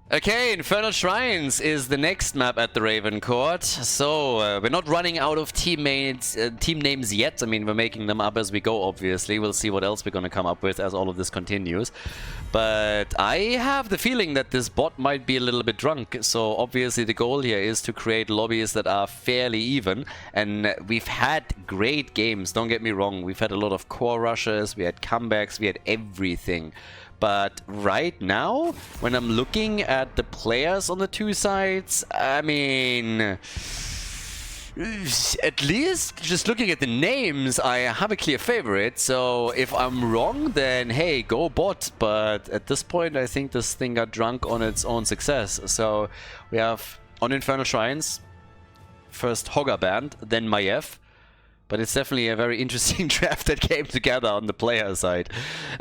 Okay, Infernal Shrines is the next map at the RavenCourt. So, we're not running out of team names yet. I mean, we're making them up as we go, obviously. We'll see what else we're going to come up with as all of this continues. But I have the feeling that this bot might be a little bit drunk. So, obviously, the goal here is to create lobbies that are fairly even. And we've had great games, don't get me wrong. We've had a lot of core rushes, we had comebacks, we had everything. But right now, when I'm looking at the players on the two sides, I mean, at least just looking at the names, I have a clear favorite. So if I'm wrong, then hey, go bot. But at this point, I think this thing got drunk on its own success. So we have on Infernal Shrines, first Hogger Band, then Maiev. But it's definitely a very interesting draft that came together on the player side.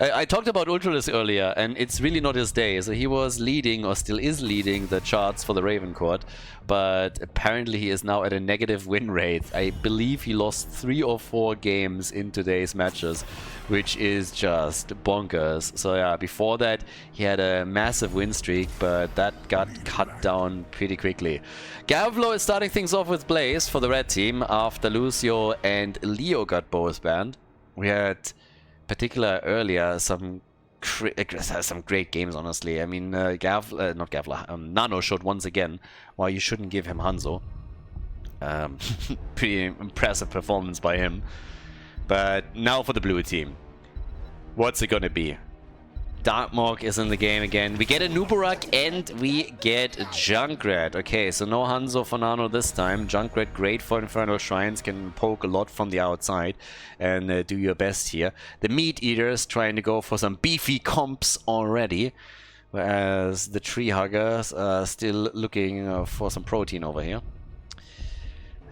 I talked about Ultralis earlier, and it's really not his day. So he was leading, or still is leading, the charts for the RavenCourt. But apparently he is now at a negative win rate. I believe he lost 3 or 4 games in today's matches, which is just bonkers. So yeah, before that he had a massive win streak, but that got cut down pretty quickly. Gavlo is starting things off with Blaze for the red team after Lucio and Leo got both banned. We had, particular earlier, some great games, honestly. I mean, Nano showed once again why you shouldn't give him Hanzo. Pretty impressive performance by him. But now for the blue team. What's it gonna be? Darkmog is in the game again. We get a Nubarak and we get Junkrat. Okay, so no Hanzo for Nano this time. Junkrat, great for Infernal Shrines, can poke a lot from the outside and do your best here. The Meat Eaters trying to go for some beefy comps already, whereas the Tree Huggers are still looking for some protein over here.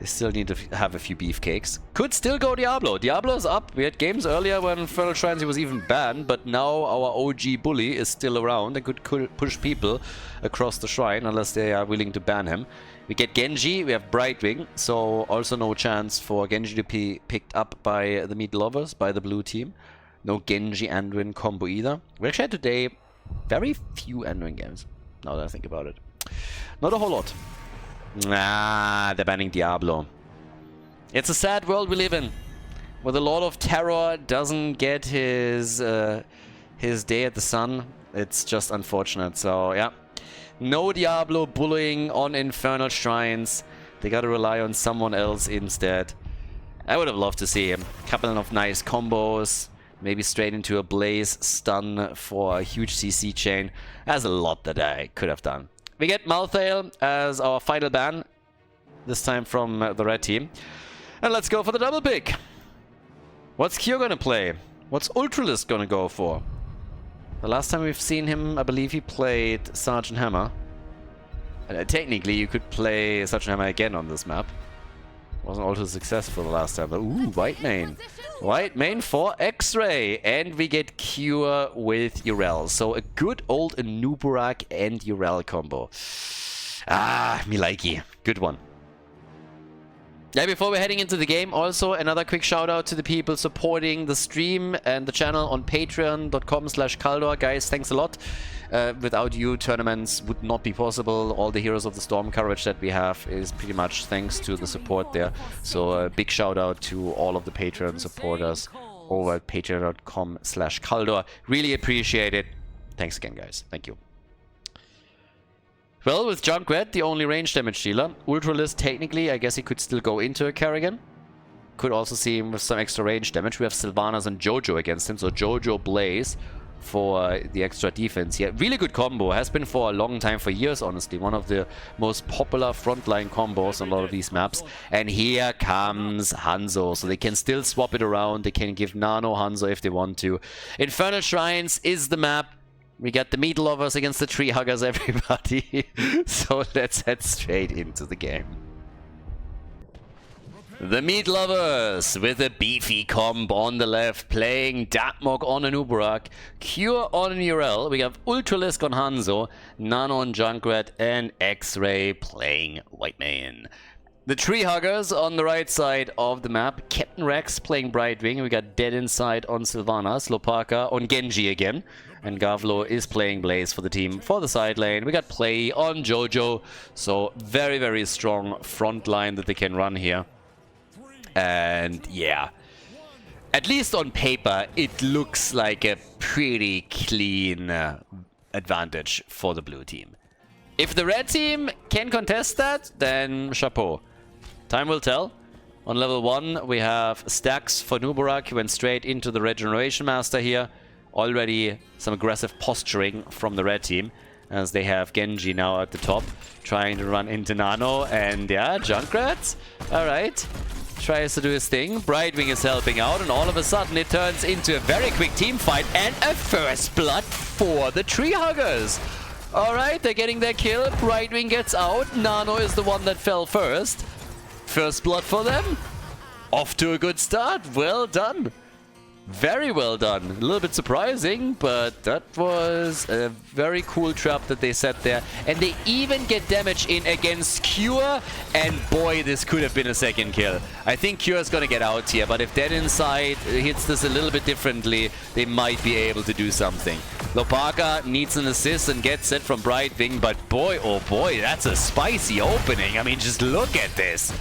They still need to have a few beefcakes. Could still go Diablo. Diablo's up. We had games earlier when Infernal Shrines he was even banned, but now our OG bully is still around and could push people across the shrine unless they are willing to ban him. We get Genji, we have Brightwing, so also no chance for Genji to be picked up by the Meat Lovers, by the blue team. No Genji Anduin combo either. We actually had today very few Anduin games, now that I think about it. Not a whole lot. Ah, they're banning Diablo. It's a sad world we live in, where the Lord of Terror doesn't get his day at the sun. It's just unfortunate. So yeah, no Diablo bullying on Infernal Shrines. They gotta rely on someone else instead. I would have loved to see him. Couple of nice combos, maybe straight into a Blaze stun for a huge CC chain. There's a lot that I could have done. We get Malthael as our final ban, this time from the red team. And let's go for the double pick. What's Kyo gonna play? What's Ultralis gonna go for? The last time we've seen him, I believe he played Sergeant Hammer. Technically, you could play Sergeant Hammer again on this map. Wasn't all too successful the last time, but ooh, white main. White main for X-Ray. And we get Cure with Urel. So a good old Nubarak and Urel combo. Ah, me likey. Good one. Yeah, before we're heading into the game, also another quick shout out to the people supporting the stream and the channel on patreon.com/Khaldor. Guys, thanks a lot. Without you, tournaments would not be possible. All the Heroes of the Storm coverage that we have is pretty much thanks to the support there. So a big shout out to all of the Patreon supporters over at patreon.com/Khaldor. Really appreciate it. Thanks again, guys. Thank you. Well, with Junkrat, the only range damage dealer. Ultralis, technically, I guess he could still go into a Kerrigan. Could also see him with some extra range damage. We have Sylvanas and Jojo against him, so Jojo Blaze for the extra defense here. Really good combo. Has been for a long time, for years, honestly. One of the most popular frontline combos on a lot of these maps. And here comes Hanzo. So they can still swap it around. They can give Nano Hanzo if they want to. Infernal Shrines is the map. We got the Meat Lovers against the Tree Huggers, everybody. So let's head straight into the game. The Meat Lovers with a beefy comp on the left, playing Darkmog on an Nubarak, Cure on an Urel. We have Ultralisk on Hanzo, Nano on Junkrat, and X-Ray playing White Main. The Tree Huggers on the right side of the map, Captain Rex playing Brightwing. We got Dead Inside on Sylvanas, Lopaka on Genji again. And Gavlo is playing Blaze for the team for the side lane. We got play on Jojo. So very, very strong front line that they can run here. And yeah, at least on paper, it looks like a pretty clean advantage for the blue team. If the red team can contest that, then chapeau. Time will tell. On level 1, we have stacks for Nubarak. He went straight into the Regeneration Master here. Already some aggressive posturing from the red team, as they have Genji now at the top, trying to run into Nano. And yeah, Junkrat, alright, tries to do his thing. Brightwing is helping out, and all of a sudden it turns into a very quick team fight and a first blood for the Tree Huggers. Alright, they're getting their kill. Brightwing gets out. Nano is the one that fell first. First blood for them. Off to a good start. Well done. Very well done. A little bit surprising, but that was a very cool trap that they set there. And they even get damage in against Cure. And boy, this could have been a second kill. I think Cure's gonna get out here, but if Dead Inside hits this a little bit differently, they might be able to do something. Lopaka needs an assist and gets it from Brightwing, but boy, oh boy, that's a spicy opening. I mean, just look at this.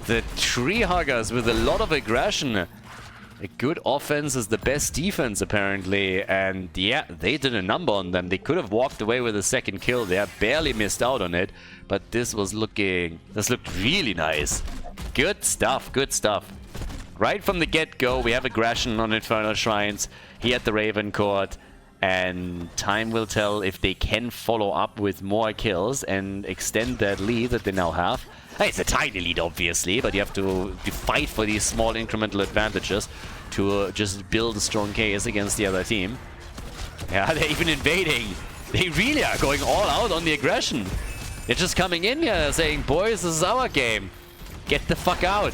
The Tree Huggers with a lot of aggression. A good offense is the best defense, apparently. And yeah, they did a number on them. They could have walked away with a second kill there. Barely missed out on it. But this looked really nice. Good stuff, good stuff. Right from the get-go, we have aggression on Infernal Shrines. He had the RavenCourt. And time will tell if they can follow up with more kills and extend that lead that they now have. Hey, it's a tiny lead, obviously, but you have to fight for these small incremental advantages to just build a strong case against the other team. Yeah, they're even invading. They really are going all out on the aggression. They're just coming in here saying, boys, this is our game. Get the fuck out.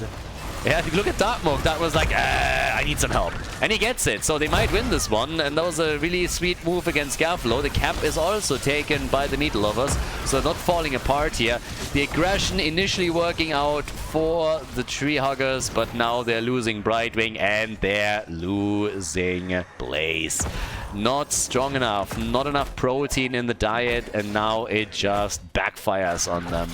Yeah, look at Dartmok. That was like, I need some help. And he gets it, so they might win this one. And that was a really sweet move against Gavlo. The camp is also taken by the Meat Lovers, so not falling apart here. The aggression initially working out for the Tree Huggers, but now they're losing Brightwing and they're losing Blaze. Not strong enough, not enough protein in the diet, and now it just backfires on them.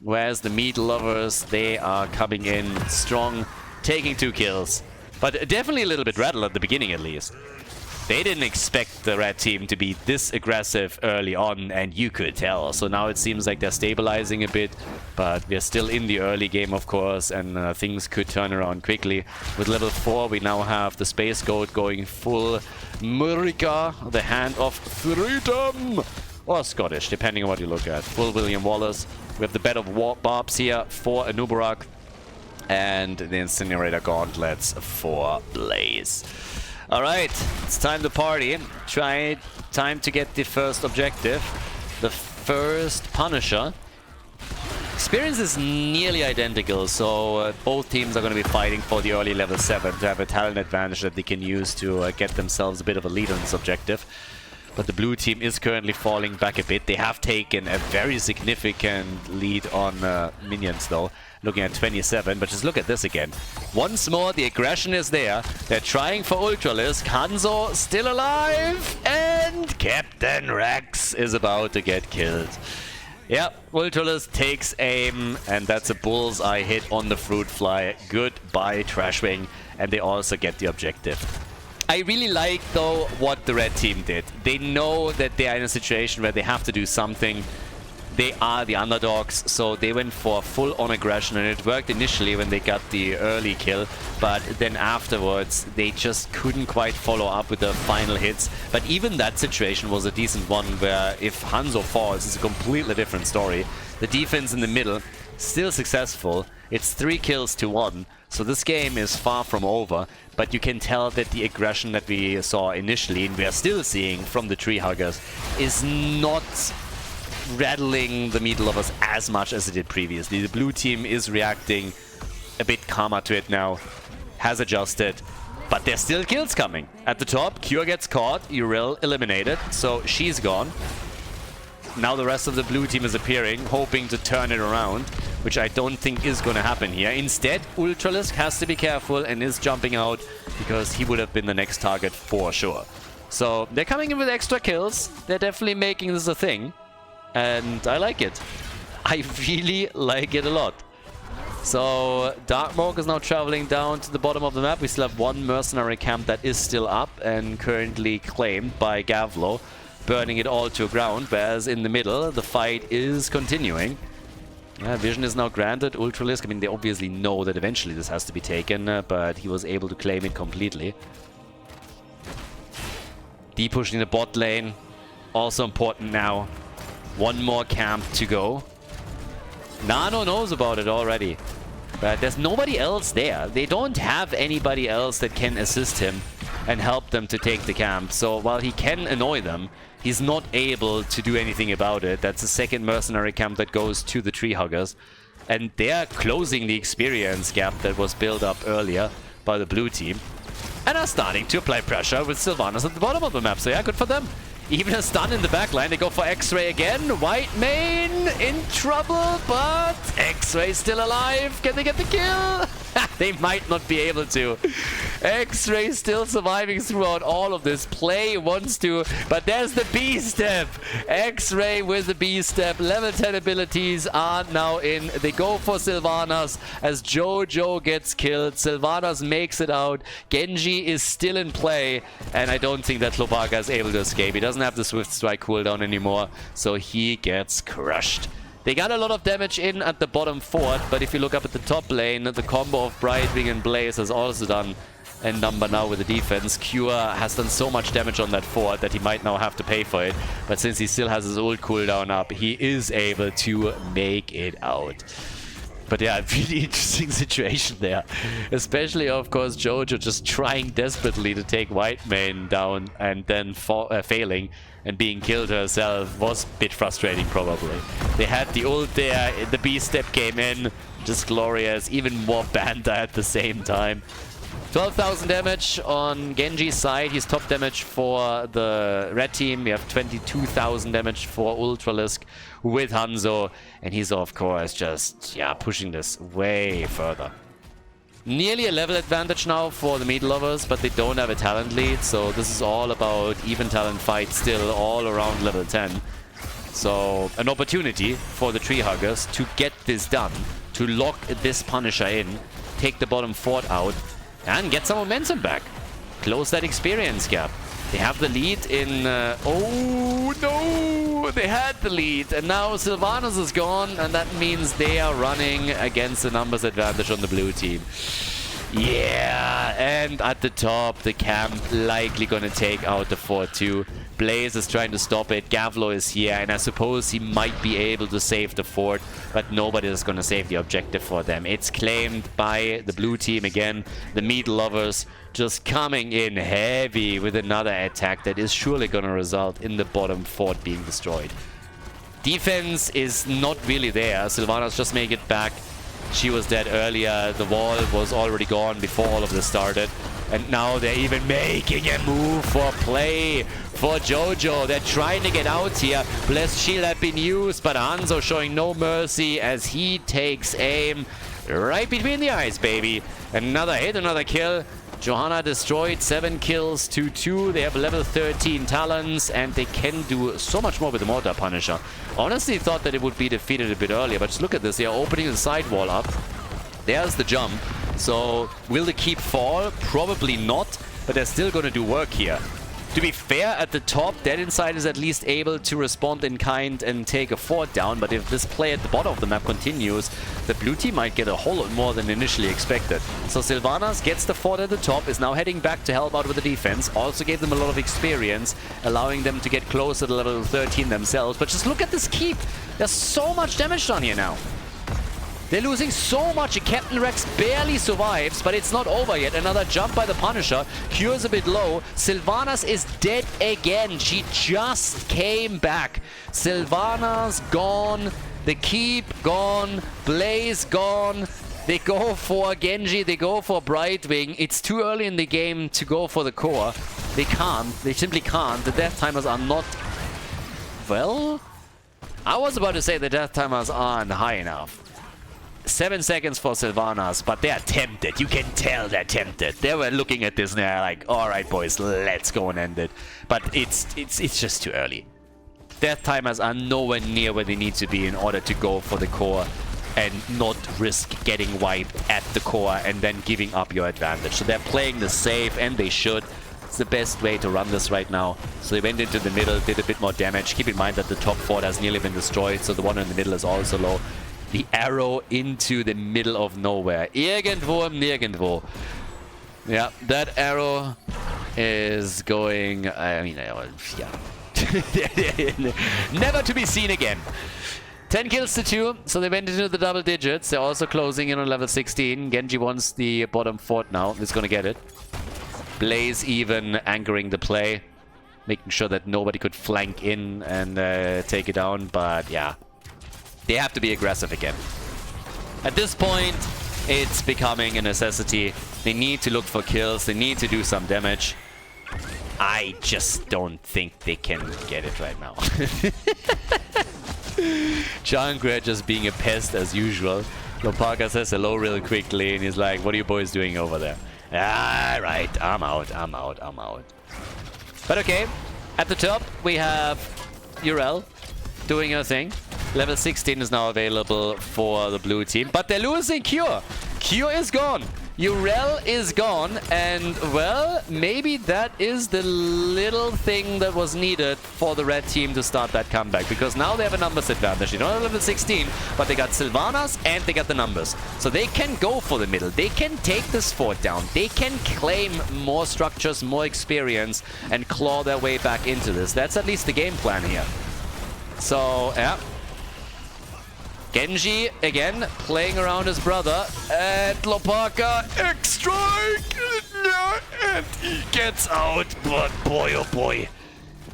Whereas the Meat Lovers, they are coming in strong, taking 2 kills. But definitely a little bit rattled at the beginning, at least. They didn't expect the red team to be this aggressive early on, and you could tell. So now it seems like they're stabilizing a bit, but we're still in the early game, of course, and things could turn around quickly. With level 4, we now have the Space Goat going full Murica, the Hand of Freedom! Or Scottish, depending on what you look at. Full William Wallace. We have the Bed of Barbs here for Anubarak. And the Incinerator Gauntlets for Blaze. Alright, it's time to party. Time to get the first objective. The first Punisher. Experience is nearly identical, so both teams are going to be fighting for the early level 7 to have a talent advantage that they can use to get themselves a bit of a lead on this objective. But the blue team is currently falling back a bit. They have taken a very significant lead on minions, though. Looking at 27, but just look at this again. Once more, the aggression is there. They're trying for Ultralisk. Hanzo still alive, and Captain Rex is about to get killed. Yeah, Ultralisk takes aim, and that's a bullseye hit on the Fruit Fly. Goodbye, Trashwing, and they also get the objective. I really like, though, what the red team did. They know that they are in a situation where they have to do something. They are the underdogs, so they went for full-on aggression, and it worked initially when they got the early kill, but then afterwards they just couldn't quite follow up with the final hits. But even that situation was a decent one, where if Hanzo falls, it's a completely different story. The defense in the middle, still successful. It's 3 kills to 1, so this game is far from over, but you can tell that the aggression that we saw initially, and we are still seeing from the Tree Huggers, is not rattling the Meat Lovers as much as it did previously. The blue team is reacting a bit calmer to it now, has adjusted, but there's still kills coming. At the top, Cure gets caught, Uriel eliminated, so she's gone. Now the rest of the blue team is appearing, hoping to turn it around, which I don't think is going to happen here. Instead, Ultralisk has to be careful and is jumping out, because he would have been the next target for sure. So they're coming in with extra kills. They're definitely making this a thing. And I like it. I really like it a lot. So Darkmork is now traveling down to the bottom of the map. We still have one mercenary camp that is still up and currently claimed by Gavlo, burning it all to ground, whereas in the middle the fight is continuing. Yeah, vision is now granted. Ultralisk, I mean, they obviously know that eventually this has to be taken, but he was able to claim it completely. D-pushing the bot lane, also important now. One more camp to go. Nano knows about it already, but there's nobody else there. They don't have anybody else that can assist him and help them to take the camp. So while he can annoy them, he's not able to do anything about it. That's the second mercenary camp that goes to the Tree Huggers. And they're closing the experience gap that was built up earlier by the blue team. And are starting to apply pressure with Sylvanas at the bottom of the map. So yeah, good for them. Even a stun in the backline. They go for X-Ray again. White main in trouble, but X-Ray still alive. Can they get the kill? They might not be able to. X-Ray still surviving throughout all of this. Play wants to, but there's the B-step. X-Ray with the B-step. Level 10 abilities are now in. They go for Sylvanas as Jojo gets killed. Sylvanas makes it out. Genji is still in play, and I don't think that Lopaka is able to escape. He doesn't have the Swift Strike cooldown anymore, so he gets crushed. They got a lot of damage in at the bottom fort, but if you look up at the top lane, the combo of Brightwing and Blaze has also done a number now with the defense. Cure has done so much damage on that fort that he might now have to pay for it, but since he still has his ult cooldown up, he is able to make it out. But yeah, really interesting situation there. Especially, of course, Jojo just trying desperately to take White Main down and then failing and being killed herself was a bit frustrating, probably. They had the ult there, the B-step came in, just glorious, even more banter at the same time. 12,000 damage on Genji's side. He's top damage for the red team. We have 22,000 damage for Ultralisk with Hanzo. And he's, of course, just, yeah, pushing this way further. Nearly a level advantage now for the Meat Lovers, but they don't have a talent lead. So this is all about even talent fight still all around level 10. So an opportunity for the Tree Huggers to get this done, to lock this Punisher in, take the bottom fort out, and get some momentum back. Close that experience gap. They have the lead in... oh no! They had the lead, and now Sylvanas is gone, and that means they are running against the numbers advantage on the blue team. Yeah, and at the top, the camp likely gonna take out the fort too. Blaze is trying to stop it. Gavlo is here, and I suppose he might be able to save the fort, but nobody is gonna save the objective for them. It's claimed by the blue team again. The Meat Lovers just coming in heavy with another attack that is surely gonna result in the bottom fort being destroyed. Defense is not really there. Sylvanas just make it back. She was dead earlier. The wall was already gone before all of this started. And now they're even making a move for play for Jojo. They're trying to get out here. Blessed Shield had been used, but Hanzo showing no mercy as he takes aim right between the eyes, baby. Another hit, another kill. Johanna destroyed, 7 kills to 2. They have level 13 talents, and they can do so much more with the Mortar Punisher. Honestly thought that it would be defeated a bit earlier, but just look at this. They are opening the side wall up. There's the jump. So, will the keep fall? Probably not, but they're still going to do work here. To be fair, at the top, Dead Inside is at least able to respond in kind and take a fort down, but if this play at the bottom of the map continues, the blue team might get a whole lot more than initially expected. So Sylvanas gets the fort at the top, is now heading back to help out with the defense, also gave them a lot of experience, allowing them to get closer to level 13 themselves. But just look at this keep! There's so much damage done here now. They're losing so much. Captain Rex barely survives, but it's not over yet. Another jump by the Punisher. Cure's a bit low. Sylvanas is dead again. She just came back. Sylvanas gone. The keep gone. Blaze gone. They go for Genji. They go for Brightwing. It's too early in the game to go for the core. They can't. They simply can't. The death timers are not... Well... I was about to say the death timers aren't high enough. 7 seconds for Sylvanas, but they are tempted. You can tell they're tempted. They were looking at this and they're like, all right, boys, let's go and end it. But it's just too early. Death timers are nowhere near where they need to be in order to go for the core and not risk getting wiped at the core and then giving up your advantage. So they're playing the safe, and they should. It's the best way to run this right now. So they went into the middle, did a bit more damage. Keep in mind that the top fort has nearly been destroyed, so the one in the middle is also low. The arrow into the middle of nowhere. Irgendwo im Nirgendwo. Yeah, that arrow is going... I mean, yeah. Never to be seen again. 10 kills to 2, so they went into the double digits. They're also closing in on level 16. Genji wants the bottom fort now. He's gonna get it. Blaze even anchoring the play, making sure that nobody could flank in and take it down. But yeah, they have to be aggressive again. At this point, it's becoming a necessity. They need to look for kills. They need to do some damage. I just don't think they can get it right now. Junkrat just being a pest as usual. Lopaka says hello real quickly and he's like, what are you boys doing over there? Alright, I'm out. But okay, at the top we have Urel doing her thing. Level 16 is now available for the blue team, but they're losing Cure. Cure is gone. Urel is gone, and well, maybe that is the little thing that was needed for the red team to start that comeback, because now they have a numbers advantage. They don't have level 16, but they got Sylvanas and they got the numbers. So they can go for the middle. They can take this fort down. They can claim more structures, more experience, and claw their way back into this. That's at least the game plan here. So, yeah. Genji, again, playing around his brother, and Lopaka, X-Strike! And he gets out, but boy oh boy.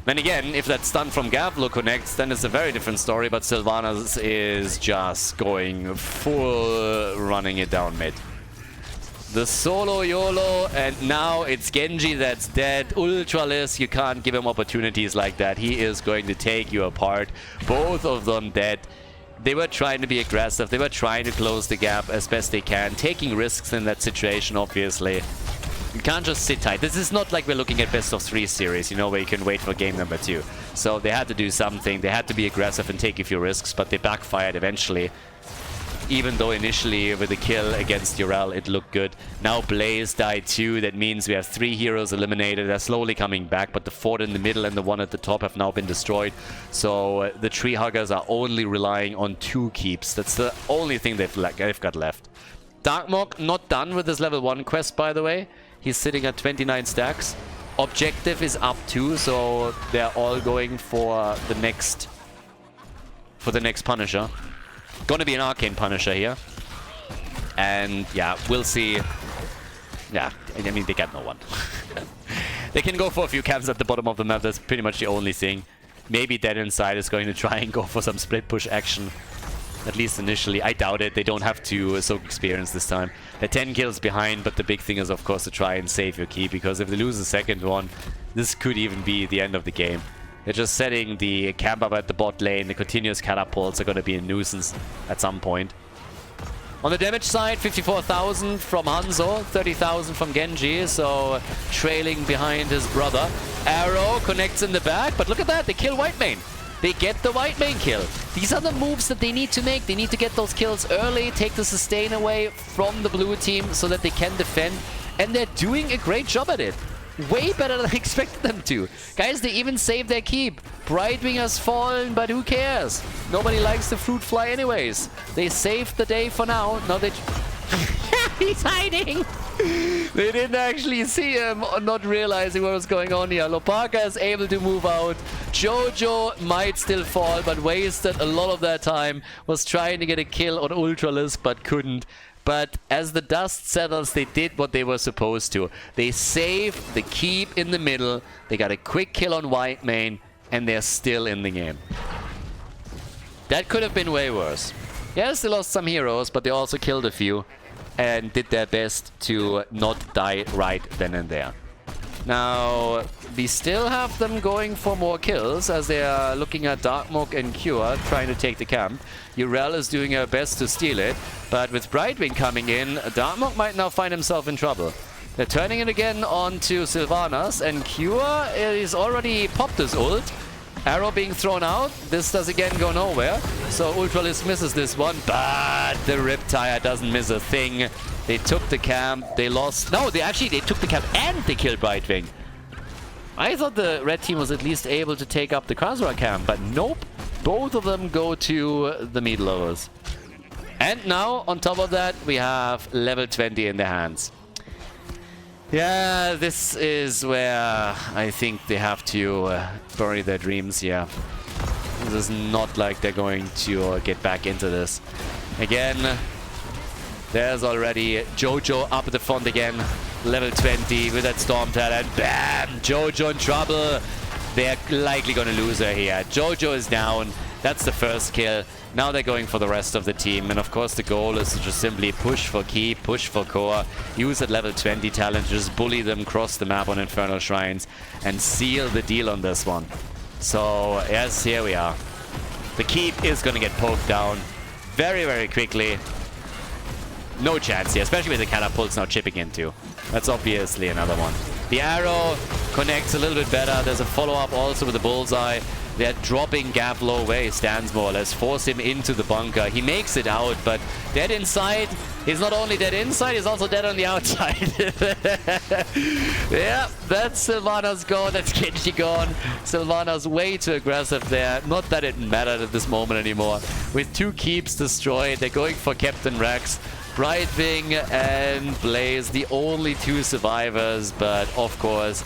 Then again, if that stun from Gavlo connects, then it's a very different story, but Sylvanas is just going full running it down mid. The solo YOLO, and now it's Genji that's dead. Ultralisk, you can't give him opportunities like that. He is going to take you apart. Both of them dead. They were trying to be aggressive. They were trying to close the gap as best they can, taking risks in that situation, obviously. You can't just sit tight. This is not like we're looking at best of 3 series, you know, where you can wait for game number 2. So they had to do something. They had to be aggressive and take a few risks, but they backfired eventually. Even though initially with the kill against Urel it looked good. Now Blaze died too. That means we have 3 heroes eliminated. They're slowly coming back, but the fort in the middle and the one at the top have now been destroyed. So the tree huggers are only relying on 2 keeps. That's the only thing they've got left. Darkmok not done with his level 1 quest, by the way. He's sitting at 29 stacks. Objective is up too, so they're all going for the next Punisher. Gonna be an Arcane Punisher here. And yeah, we'll see. Yeah, I mean, they got no one. They can go for a few camps at the bottom of the map. That's pretty much the only thing. Maybe Dead Inside is going to try and go for some split push action. At least initially. I doubt it. They don't have to soak experience this time. They're 10 kills behind, but the big thing is, of course, to try and save your key. Because if they lose the second one, this could even be the end of the game. They're just setting the camp up at the bot lane. The continuous catapults are going to be a nuisance at some point. On the damage side, 54,000 from Hanzo, 30,000 from Genji, so trailing behind his brother. Arrow connects in the back, but look at that, they kill Whitemane. They get the Whitemane kill. These are the moves that they need to make. They need to get those kills early, take the sustain away from the blue team so that they can defend, and they're doing a great job at it. Way better than I expected them to. Guys, they even saved their keep. Brightwing has fallen, but who cares? Nobody likes the fruit fly anyways. They saved the day for now. Now they... He's hiding! They didn't actually see him, not realizing what was going on here. Lopaka is able to move out. Jojo might still fall, but wasted a lot of their time. Was trying to get a kill on Ultralisk, but couldn't. But as the dust settles, they did what they were supposed to. They saved the keep in the middle. They got a quick kill on Whitemane, and they're still in the game. That could have been way worse. Yes, they lost some heroes, but they also killed a few and did their best to not die right then and there. Now, we still have them going for more kills as they are looking at Darkmok and Cure trying to take the camp. Urel is doing her best to steal it, but with Brightwing coming in, Darkmok might now find himself in trouble. They're turning it again onto Sylvanas, and Cure is already popped his ult. Arrow being thrown out. This does again go nowhere. So Ultralisk misses this one, but the Riptire doesn't miss a thing. They took the camp, they lost. No, they took the camp and they killed Brightwing. I thought the red team was at least able to take up the Khaldor camp, but nope. Both of them go to the meat lovers. And now, on top of that, we have level 20 in their hands. Yeah, this is where I think they have to bury their dreams here. This is not like they're going to get back into this. Again, there's already Jojo up at the front again. Level 20 with that Storm Talent. Bam! Jojo in trouble. They're likely going to lose her here. Jojo is down. That's the first kill. Now they're going for the rest of the team. And of course the goal is to just simply push for key, push for core, use that level 20 talent, just bully them across the map on Infernal Shrines and seal the deal on this one. So yes, here we are. The keep is going to get poked down very, very quickly. No chance here, especially with the catapults now chipping into. That's obviously another one. The arrow connects a little bit better. There's a follow-up also with the bullseye. They're dropping Gavlo where he stands more or less, force him into the bunker. He makes it out, but dead inside. He's not only dead inside, he's also dead on the outside. Yeah, that's Sylvanas gone, that's Genji gone. Sylvanas way too aggressive there. Not that it mattered at this moment anymore. With 2 keeps destroyed, they're going for Captain Rex. Brightwing and Blaze, the only 2 survivors, but of course,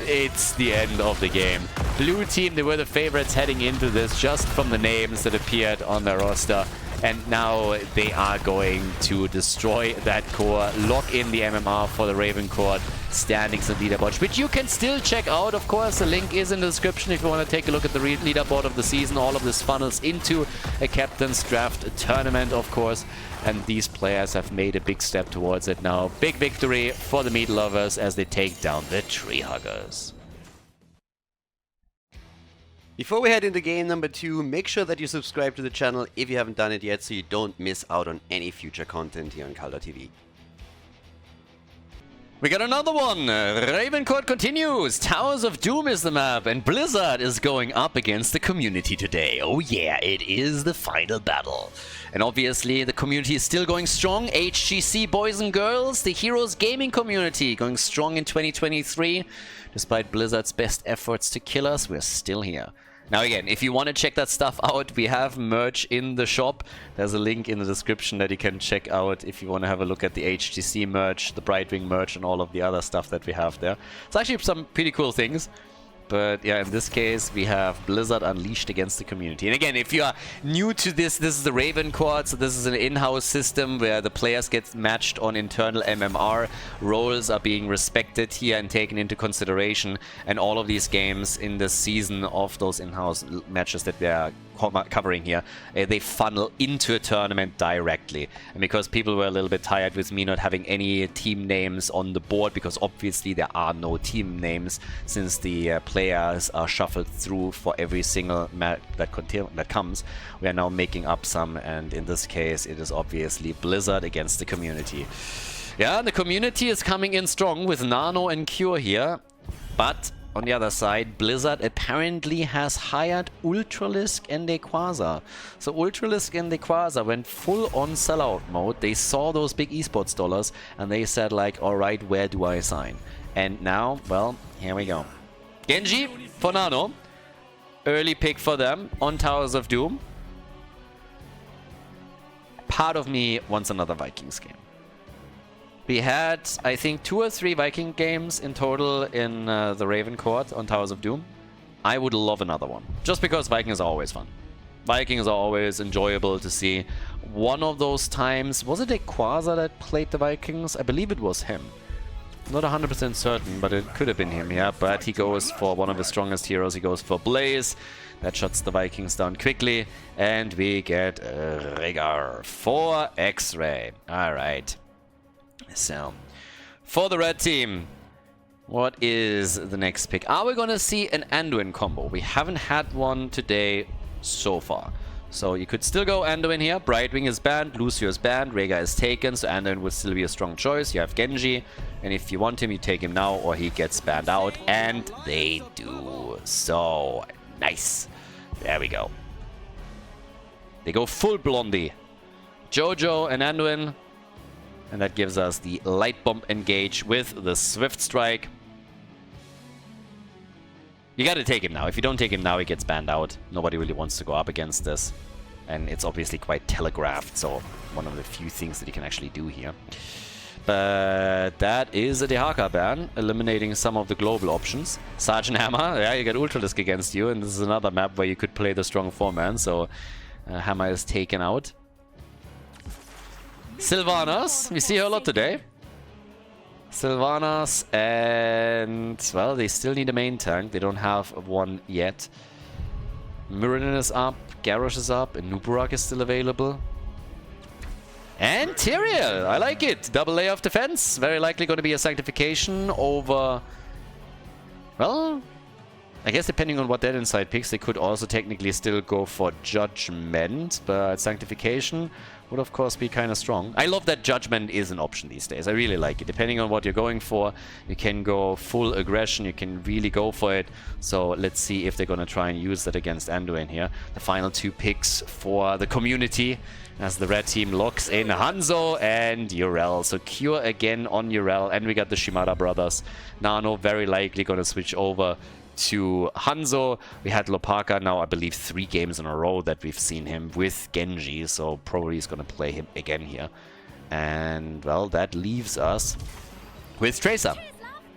it's the end of the game. Blue team, they were the favorites heading into this just from the names that appeared on their roster. And now they are going to destroy that core, lock in the MMR for the RavenCourt standings and leaderboard, which you can still check out, of course. The link is in the description if you want to take a look at the leaderboard of the season. All of this funnels into a captain's draft tournament, of course. And these players have made a big step towards it now. Big victory for the meat lovers as they take down the tree huggers. Before we head into game number 2, make sure that you subscribe to the channel if you haven't done it yet so you don't miss out on any future content here on Khaldor TV. We got another one! RavenCourt continues! Towers of Doom is the map, and Blizzard is going up against the community today. Oh yeah, it is the final battle. And obviously, the community is still going strong. HGC boys and girls, the Heroes Gaming community, going strong in 2023. Despite Blizzard's best efforts to kill us, we're still here. Now again, if you want to check that stuff out, we have merch in the shop. There's a link in the description that you can check out if you want to have a look at the HGC merch, the Brightwing merch, and all of the other stuff that we have there. It's actually some pretty cool things. But yeah, in this case, we have Blizzard unleashed against the community. And again, if you are new to this, this is the RavenCourt. So this is an in-house system where the players get matched on internal MMR. Roles are being respected here and taken into consideration. And all of these games in the season of those in-house matches that we are covering here, they funnel into a tournament directly. And because people were a little bit tired with me not having any team names on the board, because obviously there are no team names since the players are shuffled through for every single map that comes, we are now making up some, and in this case it is obviously Blizzard against the community. Yeah, the community is coming in strong with Nano and Cure here, but on the other side, Blizzard apparently has hired Ultralisk and Quasar. So Ultralisk and Quasar went full on sellout mode. They saw those big esports dollars and they said like, alright, where do I sign? And now, well, here we go. Genji for Nano. Early pick for them on Towers of Doom. Part of me wants another Vikings game. We had, I think, 2 or 3 Viking games in total in the RavenCourt on Towers of Doom. I would love another one, just because Vikings are always fun. Vikings are always enjoyable to see. One of those times, was it Quasar that played the Vikings? I believe it was him. Not 100% certain, but it could have been him, yeah. But he goes for one of his strongest heroes, he goes for Blaze. That shuts the Vikings down quickly, and we get Rhaegar for X-Ray. Alright. So, for the red team, What is the next pick? Are we going to see an Anduin combo? We haven't had one today so far. So you could still go Anduin here. Brightwing is banned, Lucio is banned, Rhaegar is taken, so Anduin would still be a strong choice. You have Genji, and if you want him, you take him now, or he gets banned out. And they do. So nice. There we go. They go full Blondie. Jojo and Anduin. And that gives us the Light Bomb engage with the Swift Strike. You gotta take him now. If you don't take him now, he gets banned out. Nobody really wants to go up against this. And it's obviously quite telegraphed, so one of the few things that you can actually do here. But that is a Dehaka ban, eliminating some of the global options. Sergeant Hammer, yeah, you get Ultralisk against you, and this is another map where you could play the strong 4-man, so Hammer is taken out. Sylvanas, we see her a lot today. Sylvanas, and well, they still need a main tank. They don't have one yet. Mirrodin is up, Garrosh is up, and Nuburak is still available. And Tyrael, I like it. Double layer of defense. Very likely going to be a Sanctification over... Well, I guess depending on what Dead Inside picks, they could also technically still go for Judgment, but Sanctification would of course be kind of strong. I love that Judgment is an option these days. I really like it. Depending on what you're going for, you can go full aggression, you can really go for it. So let's see if they're going to try and use that against Anduin here. The final 2 picks for the community as the red team locks in Hanzo and Yrel. So Cure again on Yrel, and we got the Shimada brothers. Nano very likely going to switch over to Hanzo. We had Lopaka now, I believe, 3 games in a row that we've seen him with Genji, so probably he's going to play him again here. And, well, that leaves us with Tracer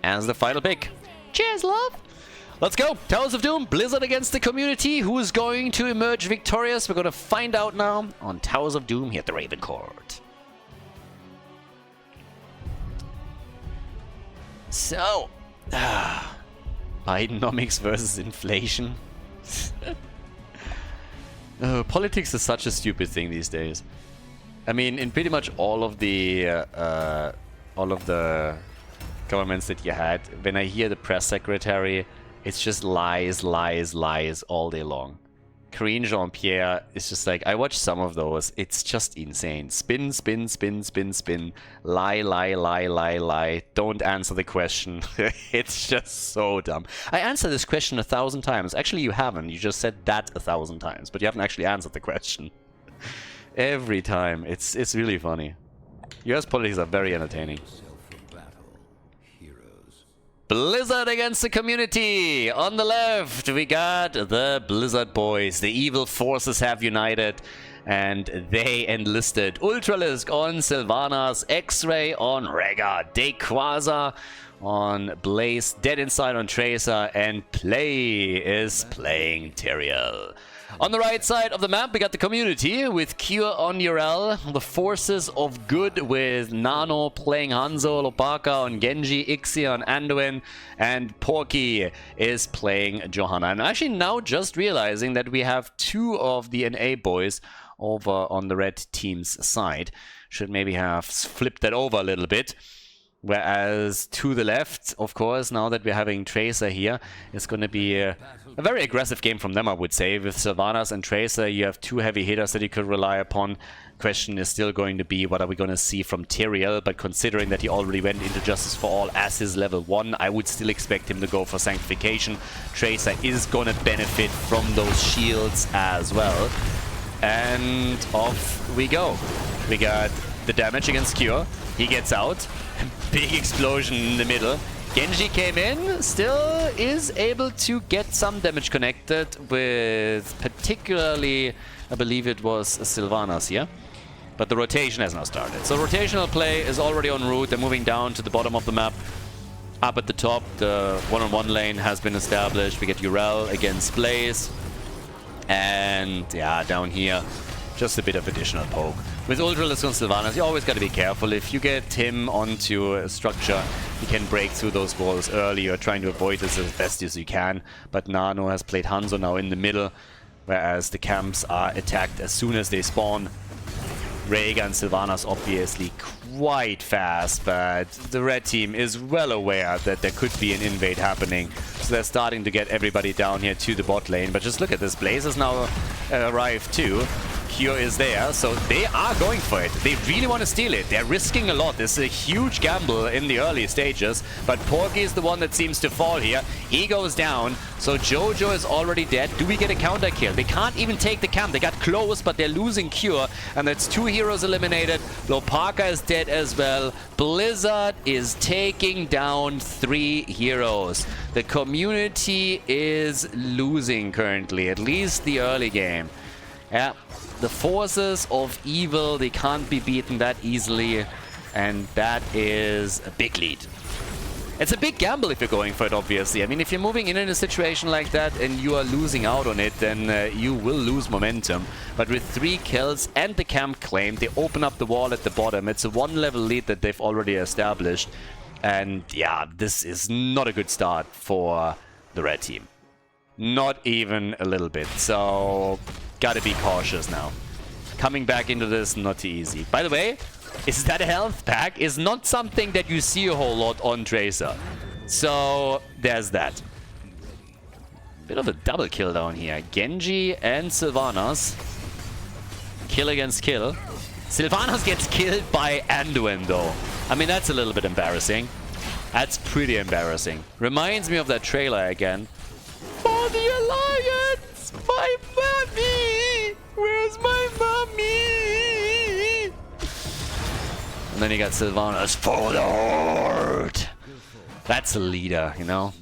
as the final pick. Cheers, love! Let's go! Towers of Doom, Blizzard against the community. Who is going to emerge victorious? We're going to find out now on Towers of Doom here at the RavenCourt. So... Bidenomics versus inflation. Politics is such a stupid thing these days. I mean, in pretty much all of the governments that you had, when I hear the press secretary, it's just lies, lies, lies all day long. Karine Jean-Pierre is just like, I watched some of those. It's just insane. Spin, spin, spin, spin, spin. Lie, lie, lie, lie, lie. Don't answer the question. It's just so dumb. I answered this question 1,000 times. Actually, you haven't. You just said that 1,000 times, but you haven't actually answered the question. Every time. It's really funny. US politics are very entertaining. Blizzard against the community. On the left, we got the Blizzard boys. The evil forces have united, and they enlisted Ultralisk on Sylvanas, X-Ray on Rhaegar, Dayquaza on Blaze, Dead Inside on Tracer, and Play is playing Tyrael. On the right side of the map, we got the community with Cure on Yrel, the forces of good with Nano playing Hanzo, Lopaka on Genji, Ixia on Anduin, and Porky is playing Johanna. And actually now just realizing that we have 2 of the NA boys over on the red team's side. Should maybe have flipped that over a little bit. Whereas to the left, of course, now that we're having Tracer here, it's going to be a very aggressive game from them, I would say. With Sylvanas and Tracer, you have 2 heavy hitters that you could rely upon. Question is still going to be, what are we going to see from Tyrael? But considering that he already went into Justice for All as his level 1, I would still expect him to go for Sanctification. Tracer is going to benefit from those shields as well. And off we go. We got the damage against Cure. He gets out. Big explosion in the middle. Genji came in, still is able to get some damage connected with particularly, I believe it was Sylvanas here. But the rotation has now started. So rotational play is already en route. They're moving down to the bottom of the map. Up at the top, the one-on-one lane has been established. We get Yrel against Blaze. And yeah, down here, just a bit of additional poke. With Ultralisk on Sylvanas, you always got to be careful. If you get him onto a structure, he can break through those walls early. You're trying to avoid this as best as you can. But Nano has played Hanzo now in the middle, whereas the camps are attacked as soon as they spawn. Rhaegar and Sylvanas obviously quite fast, but the red team is well aware that there could be an invade happening. So they're starting to get everybody down here to the bot lane. But just look at this. Blaze has now arrived too. Cure is there, so they are going for it. They really want to steal it. They're risking a lot. This is a huge gamble in the early stages, but Porky is the one that seems to fall here. He goes down, so Jojo is already dead. Do we get a counter kill? They can't even take the camp. They got close, but they're losing Cure, and that's 2 heroes eliminated. Lopaka is dead as well. Blizzard is taking down 3 heroes. The community is losing currently, at least the early game. Yeah, the forces of evil, they can't be beaten that easily, and that is a big lead. It's a big gamble if you're going for it, obviously. I mean, if you're moving in a situation like that and you are losing out on it, then you will lose momentum. But with 3 kills and the camp claimed, they open up the wall at the bottom. It's a 1-level lead that they've already established. And yeah, this is not a good start for the red team. Not even a little bit. So gotta be cautious now. Coming back into this, not too easy. By the way, is that a health pack? Is not something that you see a whole lot on Tracer. So there's that. Bit of a double kill down here. Genji and Sylvanas. Kill against kill. Sylvanas gets killed by Anduin though. I mean, that's a little bit embarrassing. That's pretty embarrassing. Reminds me of that trailer again. For the Alliance! My mommy! Where's my mommy? And then you got Sylvanas for the Horde! That's a leader, you know?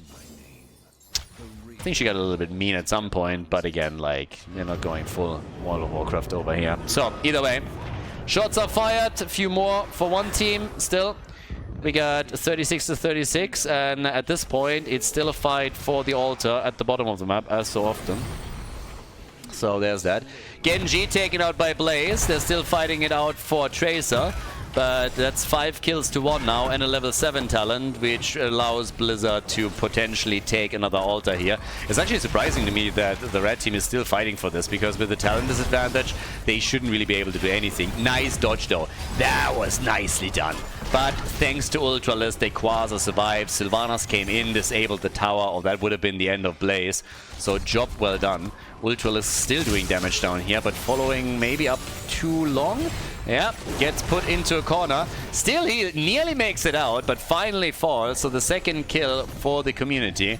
I think she got a little bit mean at some point, but again, like, they're not going full World of Warcraft over here. So, either way, shots are fired. A few more for one team still. We got 36 to 36, and at this point, it's still a fight for the altar at the bottom of the map, as so often. So there's that. Genji taken out by Blaze. They're still fighting it out for Tracer, but that's 5 kills to 1 now, and a level 7 talent, which allows Blizzard to potentially take another altar here. It's actually surprising to me that the red team is still fighting for this, because with the talent disadvantage, they shouldn't really be able to do anything. Nice dodge though. That was nicely done. But thanks to Ultralist, they quasi survived. Sylvanas came in, disabled the tower, or that would have been the end of Blaze. So job well done. Ultralist still doing damage down here, but following maybe up too long. Yeah, gets put into a corner. Still, he nearly makes it out, but finally falls. So the second kill for the community.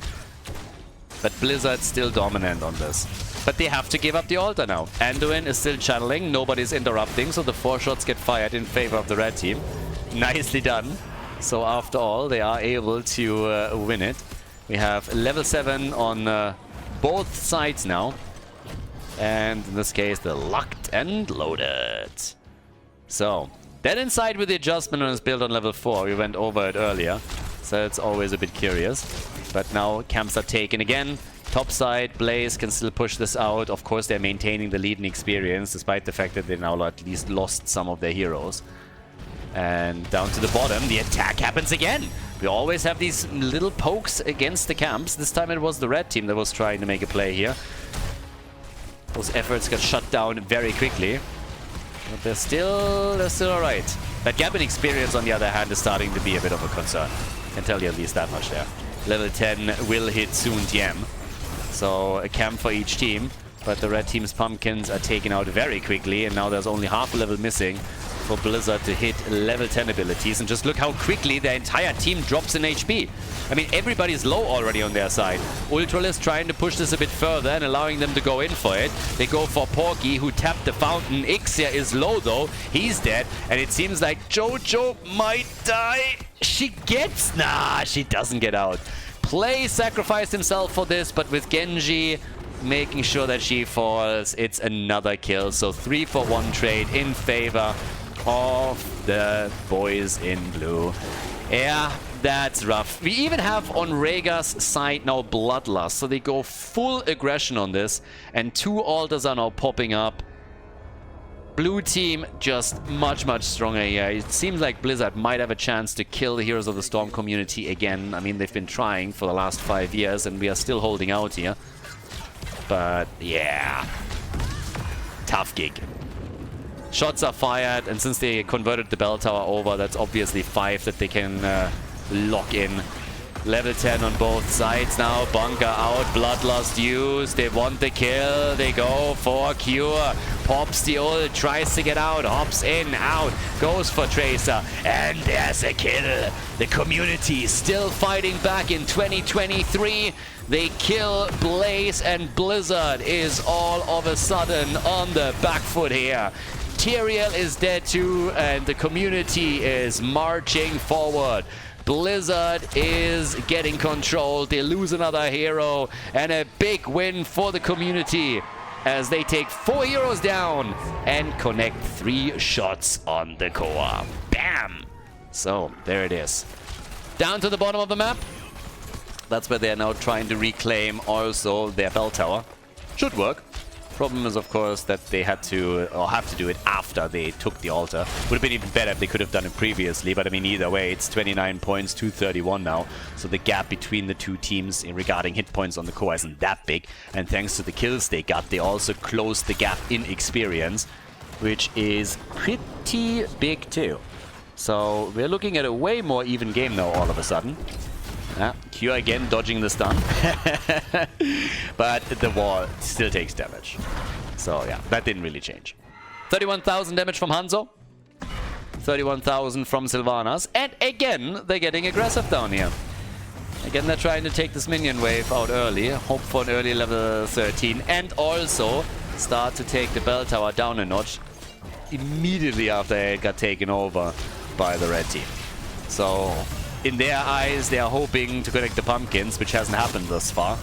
But Blizzard still dominant on this. But they have to give up the altar now. Anduin is still channeling, nobody's interrupting, so the 4 shots get fired in favor of the red team. Nicely done. So after all, they are able to win it. We have level 7 on both sides now. And in this case, they're locked and loaded. So, Dead Inside with the adjustment on his build on level 4. We went over it earlier, so it's always a bit curious. But now camps are taken again. Top side, Blaze can still push this out. Of course, they're maintaining the lead in experience, despite the fact that they now at least lost some of their heroes. And down to the bottom, the attack happens again. We always have these little pokes against the camps. This time it was the red team that was trying to make a play here. Those efforts got shut down very quickly. But they're still alright. That gap in experience, on the other hand, is starting to be a bit of a concern. I can tell you at least that much there. Level 10 will hit soon TM. So a camp for each team. But the red team's pumpkins are taken out very quickly, and now there's only half a level missing for Blizzard to hit level 10 abilities. And just look how quickly their entire team drops in HP. I mean, everybody's low already on their side. Ultralist trying to push this a bit further and allowing them to go in for it. They go for Porky, who tapped the fountain. Ixia is low though. He's dead. And it seems like Jojo might die. She gets... Nah, she doesn't get out. Play sacrificed himself for this, but with Genji making sure that she falls, it's another kill. So 3-for-1 trade in favor of the boys in blue. Yeah, that's rough. We even have on Rhaegar's side now Bloodlust, so they go full aggression on this, and 2 altars are now popping up. Blue team just much stronger here. It seems like Blizzard might have a chance to kill the Heroes of the Storm community again. I mean, they've been trying for the last 5 years, and we are still holding out here. But yeah, tough gig. Shots are fired, and since they converted the bell tower over, that's obviously 5 that they can lock in. Level 10 on both sides now. Bunker out, bloodlust used. They want the kill. They go for Cure. Pops the ult, tries to get out, hops in, out, goes for Tracer, and there's a kill. The community still fighting back in 2023. They kill Blaze, and Blizzard is all of a sudden on the back foot here. Tyrael is dead too, and the community is marching forward. Blizzard is getting control. They lose another hero, and a big win for the community as they take 4 heroes down and connect 3 shots on the core. Bam! So, there it is. Down to the bottom of the map. That's where they're now trying to reclaim also their bell tower. Should work. Problem is, of course, that they had to, or have to do it after they took the altar. Would have been even better if they could have done it previously, but I mean, either way, it's 29 points, 231 now. So the gap between the two teams regarding hit points on the core isn't that big. And thanks to the kills they got, they also closed the gap in experience, which is pretty big too. So we're looking at a way more even game now all of a sudden. Q again dodging the stun. But the wall still takes damage. So yeah, that didn't really change. 31,000 damage from Hanzo. 31,000 from Sylvanas. And again, they're getting aggressive down here. Again, they're trying to take this minion wave out early. Hope for an early level 13. And also start to take the bell tower down a notch immediately after it got taken over by the red team. So in their eyes, they are hoping to connect the pumpkins, which hasn't happened thus far.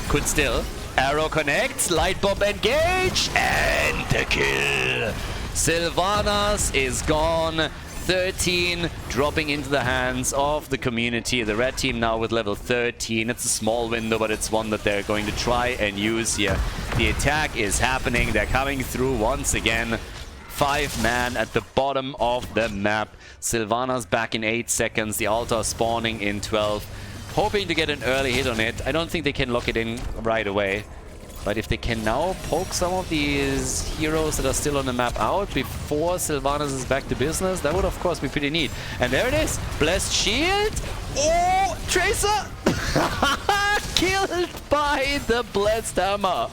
Could still. Arrow connects, light bomb engage, and the kill. Sylvanas is gone. 13 dropping into the hands of the community. The red team now with level 13. It's a small window, but it's one that they're going to try and use here. The attack is happening. They're coming through once again. 5-man at the bottom of the map. Sylvanas back in 8 seconds. The altar spawning in 12. Hoping to get an early hit on it. I don't think they can lock it in right away. But if they can now poke some of these heroes that are still on the map out before Sylvanas is back to business, that would of course be pretty neat. And there it is. Blessed Shield. Oh, Tracer! Killed by the Blessed Hammer.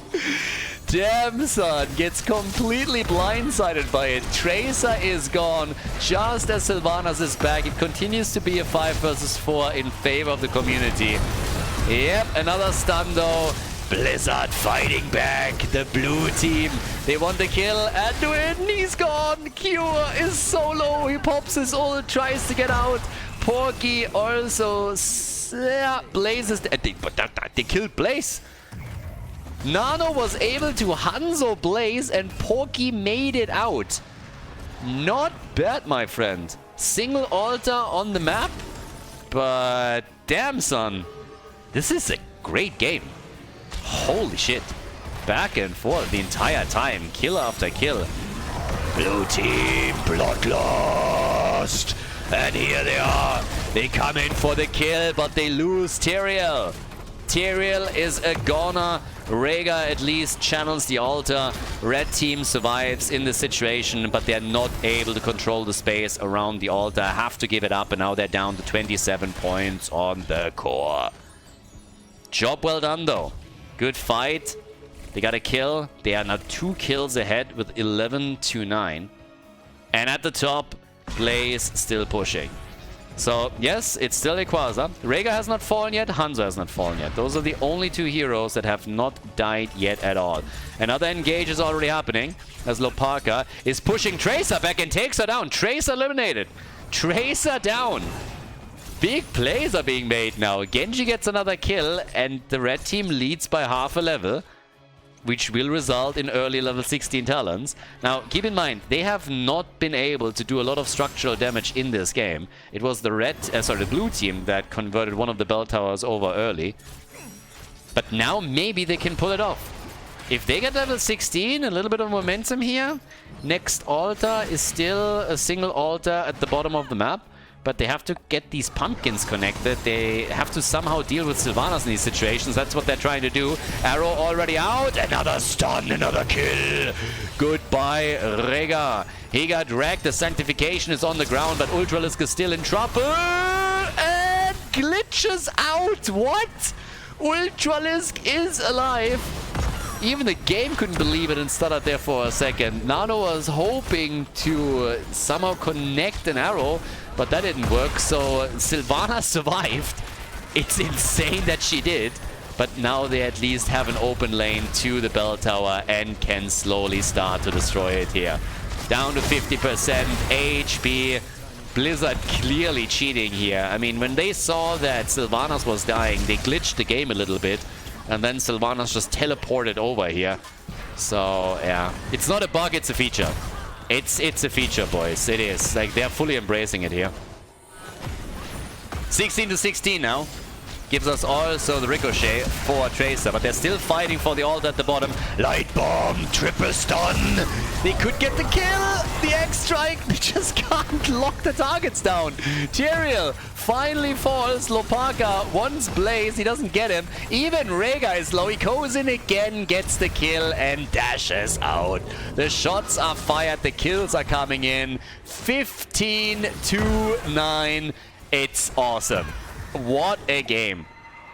Damn, son, gets completely blindsided by it. Tracer is gone just as Sylvanas is back. It continues to be a 5 versus 4 in favor of the community. Yep, another stun though. Blizzard fighting back. The blue team, they want the kill and win. He's gone. Cure is so low. He pops his ult, tries to get out. Porky also. Blaze is dead. They killed Blaze. Nano was able to Hanzo Blaze and Porky made it out. Not bad, my friend. Single altar on the map. But damn, son. This is a great game. Holy shit. Back and forth the entire time. Kill after kill. Blue team, bloodlust. And here they are. They come in for the kill, but they lose Tyrael. Tyrael is a goner. Rhaegar at least channels the altar. Red team survives in the situation, but they're not able to control the space around the altar. Have to give it up, and now they're down to 27 points on the core. Job well done, though. Good fight. They got a kill. They are now 2 kills ahead with 11-9. And at the top, Blaze still pushing. So, yes, it's still Equasa. Rhaegar has not fallen yet. Hanzo has not fallen yet. Those are the only 2 heroes that have not died yet at all. Another engage is already happening as Lopaka is pushing Tracer back and takes her down. Tracer eliminated. Tracer down. Big plays are being made now. Genji gets another kill and the red team leads by half a level, which will result in early level 16 talents. Now, keep in mind, they have not been able to do a lot of structural damage in this game. It was the the blue team that converted one of the bell towers over early. But now maybe they can pull it off. If they get level 16, a little bit of momentum here. Next altar is still a single altar at the bottom of the map. but they have to get these pumpkins connected. They have to somehow deal with Sylvanas in these situations. That's what they're trying to do. Arrow already out. Another stun, another kill. Goodbye, Rega. He got wrecked. The Sanctification is on the ground, but Ultralisk is still in trouble. And glitches out. What? Ultralisk is alive. Even the game couldn't believe it and stuttered there for a second. Nano was hoping to somehow connect an arrow, but that didn't work. So Sylvana survived. It's insane that she did. But now they at least have an open lane to the bell tower and can slowly start to destroy it here. Down to 50% HP. Blizzard clearly cheating here. I mean, when they saw that Sylvanas was dying, they glitched the game a little bit. And then Sylvanas just teleported over here. So, yeah. It's not a bug, it's a feature. It's a feature, boys. It is. Like, they're fully embracing it here. 16 to 16 now. Gives us also the ricochet for Tracer, but they're still fighting for the ult at the bottom. Light bomb, triple stun. They could get the kill. The X-Strike, they just can't lock the targets down. Tyrael finally falls. Lopaka wants Blaze, he doesn't get him. Even Rega is low. He goes in again, gets the kill, and dashes out. The shots are fired, the kills are coming in. 15 to 9. It's awesome. What a game.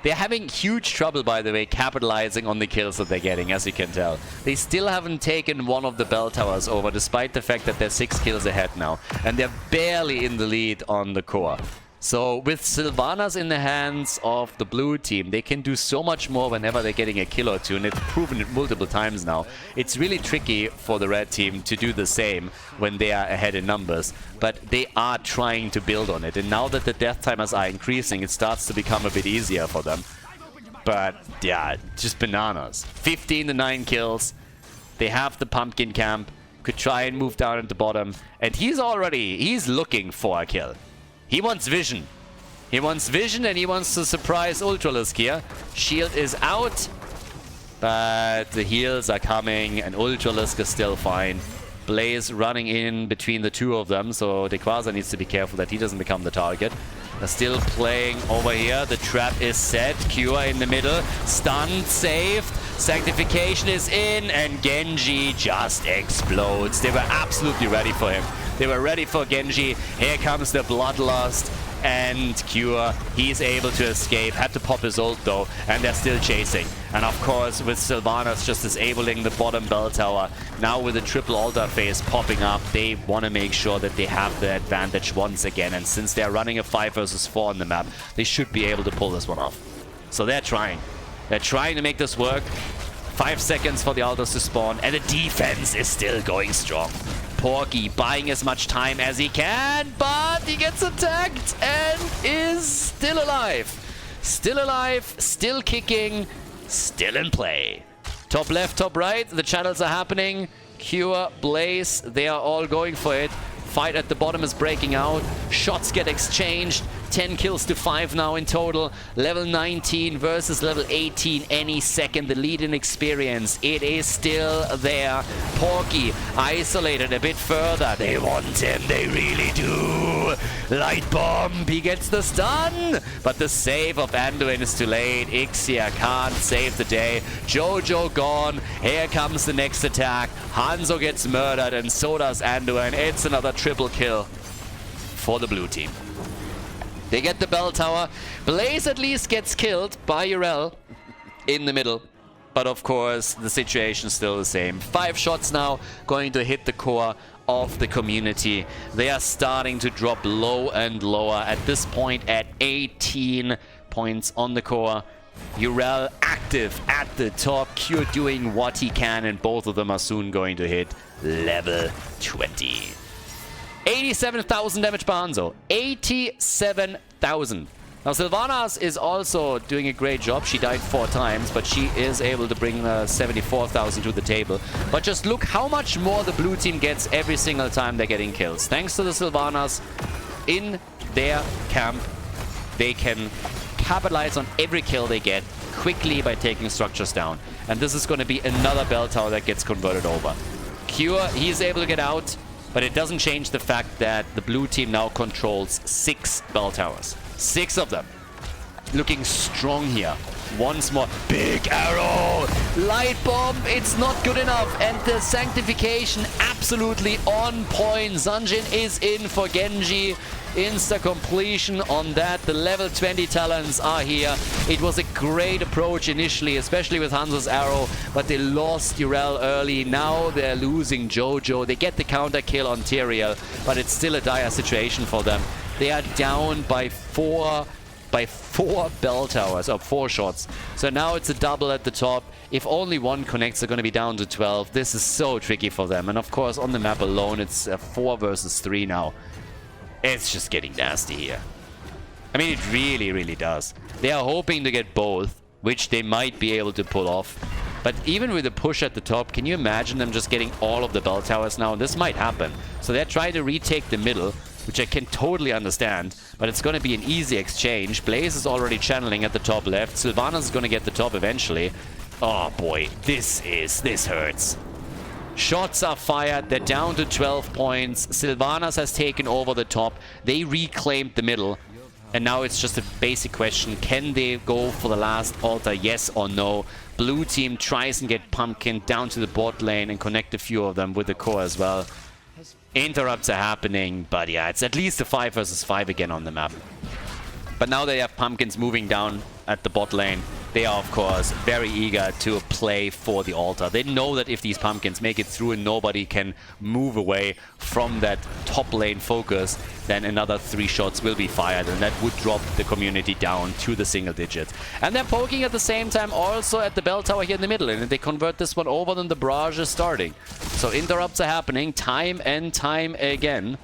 They're having huge trouble, by the way, capitalizing on the kills that they're getting, as you can tell. They still haven't taken one of the bell towers over, despite the fact that they're 6 kills ahead now. And they're barely in the lead on the core. So with Sylvanas in the hands of the blue team, they can do so much more whenever they're getting a kill or two, and they've proven it multiple times now. It's really tricky for the red team to do the same when they are ahead in numbers, but they are trying to build on it. And now that the death timers are increasing, it starts to become a bit easier for them. But yeah, just bananas. 15 to 9 kills. They have the pumpkin camp. Could try and move down at the bottom. And he's looking for a kill. He wants vision. He wants vision and he wants to surprise Ultralisk here. Shield is out, but the heals are coming and Ultralisk is still fine. Blaze running in between the two of them, so Dequaza needs to be careful that he doesn't become the target. They're still playing over here. The trap is set. Cure in the middle. Stunned, saved. Sanctification is in, and Genji just explodes. They were absolutely ready for him. They were ready for Genji. Here comes the Bloodlust, and Cure, he's able to escape. Had to pop his ult though, and they're still chasing. And of course, with Sylvanas just disabling the bottom bell tower, now with the triple altar phase popping up, they want to make sure that they have the advantage once again. And since they're running a 5 versus 4 on the map, they should be able to pull this one off. So they're trying. They're trying to make this work. 5 seconds for the altars to spawn, and the defense is still going strong. Porky buying as much time as he can, but he gets attacked and is still alive. Still alive, still kicking, still in play. Top left, top right, the channels are happening. Cure, Blaze, they are all going for it. Fight at the bottom is breaking out. Shots get exchanged. 10 kills to 5 now in total. Level 19 versus level 18 any second. The lead in experience, it is still there. Porky isolated a bit further. They want him, they really do. Light bomb, he gets the stun. But the save of Anduin is too late. Ixia can't save the day. Jojo gone. Here comes the next attack. Hanzo gets murdered and so does Anduin. It's another triple kill for the blue team. They get the bell tower. Blaze at least gets killed by Urel in the middle. But of course, the situation's still the same. 5 shots now going to hit the core of the community. They are starting to drop low and lower. At this point, at 18 points on the core. Urel active at the top. Cure doing what he can, and both of them are soon going to hit level 20. 87,000 damage per Hanzo. 87,000. Now Sylvanas is also doing a great job. She died 4 times, but she is able to bring 74,000 to the table. But just look how much more the blue team gets every single time they're getting kills. Thanks to the Sylvanas in their camp, they can capitalize on every kill they get quickly by taking structures down. And this is going to be another bell tower that gets converted over. Cure, he's able to get out. But it doesn't change the fact that the blue team now controls 6 bell towers. 6 of them. Looking strong here. Once more. Big arrow! Light bomb! It's not good enough. And the sanctification absolutely on point. Sanjin is in for Genji. Insta completion on that. The level 20 talents are here. It was a great approach initially, especially with Hanzo's arrow, but they lost Urel early. Now they're losing Jojo. They get the counter kill on Tyrael, but it's still a dire situation for them. They are down by 4 bell towers, or 4 shots. So now it's a double at the top. If only one connects, they're going to be down to 12. This is so tricky for them. And of course, on the map alone, it's 4 versus 3 now. It's just getting nasty here. I mean, it really, really does. They are hoping to get both, which they might be able to pull off. But even with a push at the top, can you imagine them just getting all of the bell towers now? This might happen. So they're trying to retake the middle, which I can totally understand. But it's going to be an easy exchange. Blaze is already channeling at the top left. Sylvanas is going to get the top eventually. Oh boy, this hurts. Shots are fired. They're down to 12 points. Sylvanas has taken over the top. They reclaimed the middle. And now it's just a basic question. Can they go for the last altar? Yes or no? Blue team tries and get Pumpkin down to the bot lane and connect a few of them with the core as well. Interrupts are happening. But yeah, it's at least a 5 versus 5 again on the map. But now they have Pumpkins moving down at the bot lane. They are, of course, very eager to play for the altar. They know that if these Pumpkins make it through and nobody can move away from that top lane focus, then another 3 shots will be fired, and that would drop the community down to the single digits. And they're poking at the same time also at the bell tower here in the middle, and if they convert this one over, then the barrage is starting. So interrupts are happening time and time again.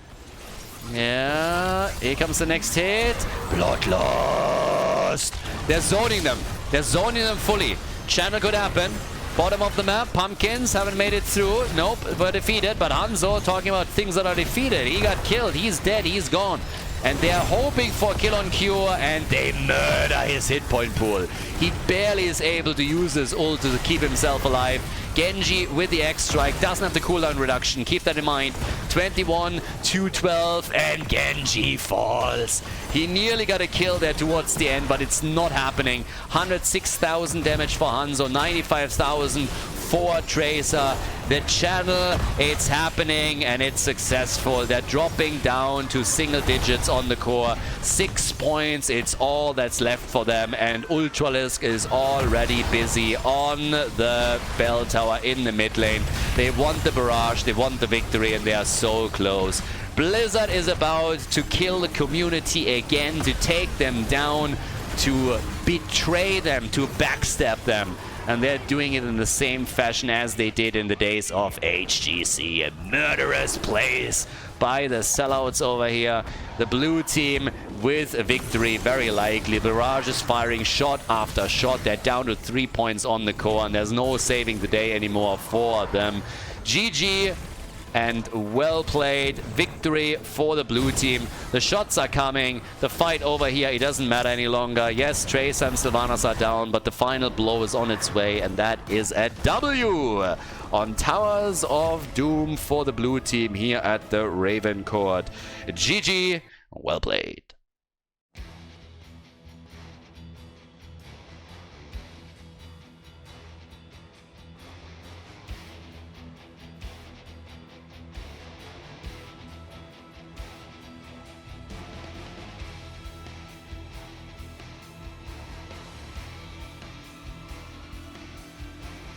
Yeah, here comes the next hit. Bloodlust! They're zoning them. They're zoning them fully. Channel could happen. Bottom of the map, Pumpkins haven't made it through. Nope, were defeated. But Hanzo, talking about things that are defeated. He got killed. He's dead. He's gone. And they are hoping for kill on cure, and they murder his hit point pool. He barely is able to use his ult to keep himself alive. Genji with the X-Strike doesn't have the cooldown reduction. Keep that in mind. 21 to 12, and Genji falls. He nearly got a kill there towards the end, but it's not happening. 106,000 damage for Hanzo, 95,000 for Tracer. The channel, it's happening, and it's successful. They're dropping down to single digits on the core. 6 points, it's all that's left for them, and Ultralisk is already busy on the bell tower in the mid lane. They want the barrage, they want the victory, and they are so close. Blizzard is about to kill the community again, to take them down, to betray them, to backstab them. And they're doing it in the same fashion as they did in the days of HGC. A murderous plays by the sellouts over here. The blue team with a victory, very likely. Barrage is firing shot after shot. They're down to 3 points on the core, and there's no saving the day anymore for them. GG. And well played. Victory for the blue team. The shots are coming. The fight over here, it doesn't matter any longer. Yes, Trace and Sylvanas are down, but the final blow is on its way, and that is a W on Towers of Doom for the blue team here at the RavenCourt. GG. Well played.